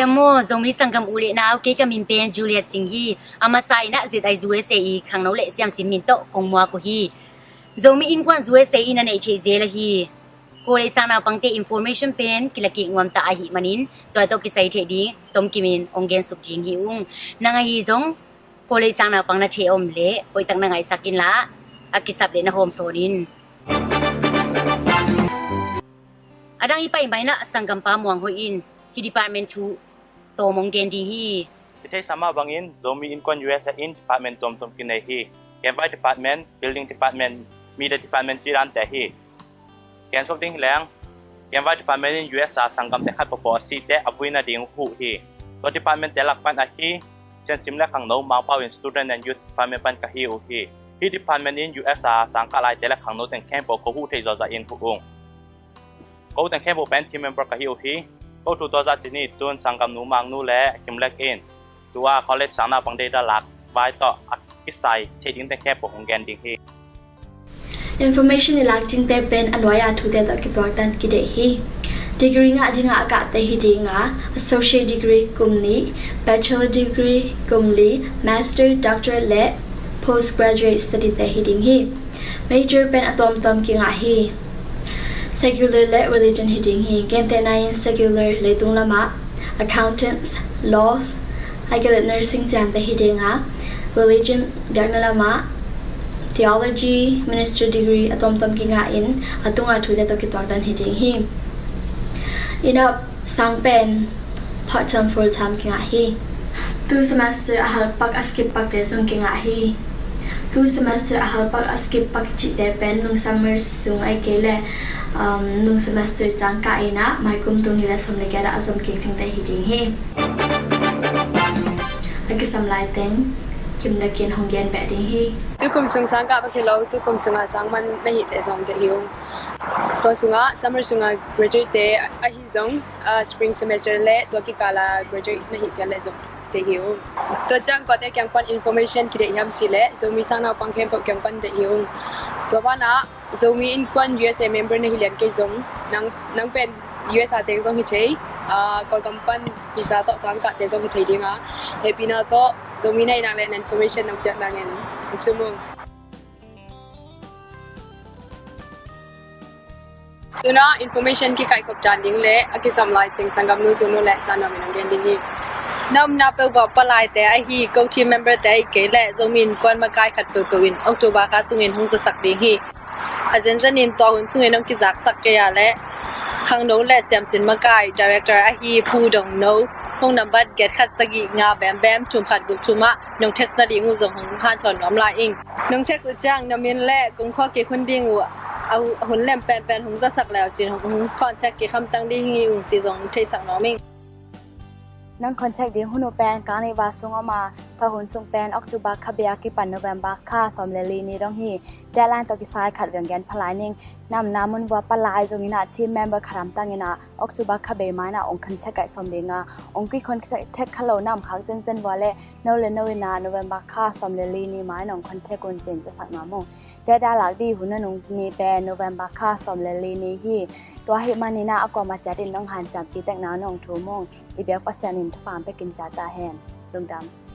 กโมจงมีสังกำอุเลนาวเกกมินเป็นจูเลียจิงฮีอามาไซนะZIUSAขังโนเลเซียมซินมินโตกงมัวกุฮีจงมีอินควันZIUSAนันเอเชเซลฮีโกเลสังนาปังเตอินฟอร์เมชันเป็นกิลกิงวมตาอาหิมันินตัวตกิไซเทดีตมกิมินองเกนสุกจิงฮีอุงนางฮีจงโกเลสังนาปังนาเชอมเลปอยตังนางไอสักินละอากิสับเลนะโฮมโซนินอดังอีไปไหมนะสังกัมปามวงหอินที่ดีพาร์ตเมนต์ทูโตมงเกนดีฮีที่ใช้สามารถบางอินโซมีอินคอนยูเอสอินดีพาร์ตเมนต์ตมกินได้ฮีแกนไวดีพาร์ตเมนต์บิลดิ้งดีพาร์ตเมนต์มีเดดีพาร์ตเมนต์จีรันแต่ฮีแกนสกดิ้งแรงแกนไวดีพาร์ตเมนต์ยูเอสสังกัมแต่ขัดปปอซีแต่อบุยนาดิ่งหูฮีตัวดีพาร์ตเมนต์แต่ละปันอาฮีเช่นซิมและขังโนมาพาวินสตูเดนต์และยูทดีพาร์ตเมนต์ปันกะฮีโอฮีที่ดีพาร์ตเมนต์อินยูเอสสังกัดลายแต่ละขังโนแต่งแคมป์ปกหูที่จะอินหูองเขาแต่งแคมป์เป็นทีมเมมเบอร์กะฮีโอฮีก็ถูกตัวจัดจีนี่ตัวสังกัดนูมังนูและคิมเล็กเองตัวเขาเล็กสังนาปังเดดาลักไว้ต่ออิสัยเทดิ้งแต่แค่ปกของแกนดิ้งฮี Information ในหลักจริงแต่เป็นอันวายาทุเตตกิตัวกันกิเดฮี Degree งะจิงะอากาศแต่ฮีดีงะ Associate Degree กลุ่มนี้ Bachelor Degree กลุ่มนี้ Master Doctorate และ Postgraduate Study แต่ฮีดีฮี Major เป็นอะตอมกิงะฮีSecular และ Religion ฮีดิงฮีเกณฑ์แต่ใน Secular เลยตุงละมะ Accountants Laws ไอเกล Nursing จานแต่ฮีดิงฮะ Religion แบบนั้นละมะ Theology Minister Degree อะตอมกิงะอินอะตุงอะทุเตตกิตัวกันฮีดิงฮีอินับสังเป็น Part Time Full Time กิงะฮี2 semester อะฮัลปักอะสกิปปักเตซุงกิงะฮี2 semester อะฮัลปักอะสกิปปักจิแต่เป็นนุ่ง summer ซุงไอเกลnung semester jangka ina mai kum tung nila samle kada azam ke thing ta hiding he agi samlai teng kim na ken honggen ba ding he tu kum sung sang ka ba khelo tu kum sunga sang man na hi te song te hiu to sunga summer sunga graduate te a hi zong spring semester le to ki kala graduate na hi pya le zong te hiu to jang ko te kyang pan information ki de yam chi le zo mi sang na pang kem ko kyang pan te hiu to ba na zomi in kwan USA member na hilian kay zong nang pen USA teng zong hi chei kol kampan visa to sang ka te zong hi chei dinga happy na to zomi na inang le information nang pyak nang en chumung tuna information ki kai kop jan ding le akisam lai teng sangam nu zono le sana minang gen ding hi nam na pe go palai te a hi ko team member te ke le zomin kwan ma kai khat pe win october ka sungin hung ta sak ding hi ajen janin to hun sungin nong ki jak sak ke ya le khang no le Siamsin ma kai director a hi phu dong no hong number get khat sagi nga bam thum khat bu thuma nong text na ding u zong hong han chon nom la ing nong text u chang namin le kung kho ke khun ding u au hun lem pen hong ta sak law chin hong contact ke kham tang ding hi u chi zong thei sak nomingนังคอนแทคดิ้งหุนโอแปนการในวาซุงออกมาทอหุนซุงแปนออกตุบาคาเบียกิปันโนเวมบาค่าสอมเลลีนี่ต้องฮีแดลานตอกิซายขัดเวียงแกนพลายนิงนำน้ำมันวัวปลายจงอินาทีมเมมเบอร์คารามตังอินาออกตุบาคาเบมานาองคอนแทคไก่สอมเดงาองกิคอนแทคฮัลโหลน้ำขังเจนวัวเล่โนเลโนวินาโนเวมบาค่าสอมเลลีนี่มาน้องคอนแทคกุนเจนจะสักน้ำมงแต่ดาหลักดีหุนนงนี่แปนโนเวมบาค่าสอมเลลีนี่ฮีตัวเฮมานีนาอากอมาจัดดินน้องหันจากปีแต่งน้าน้องทูมงอีเบียกปัสยานินทฟามไปกินจ่าตาแฮนลุงดำ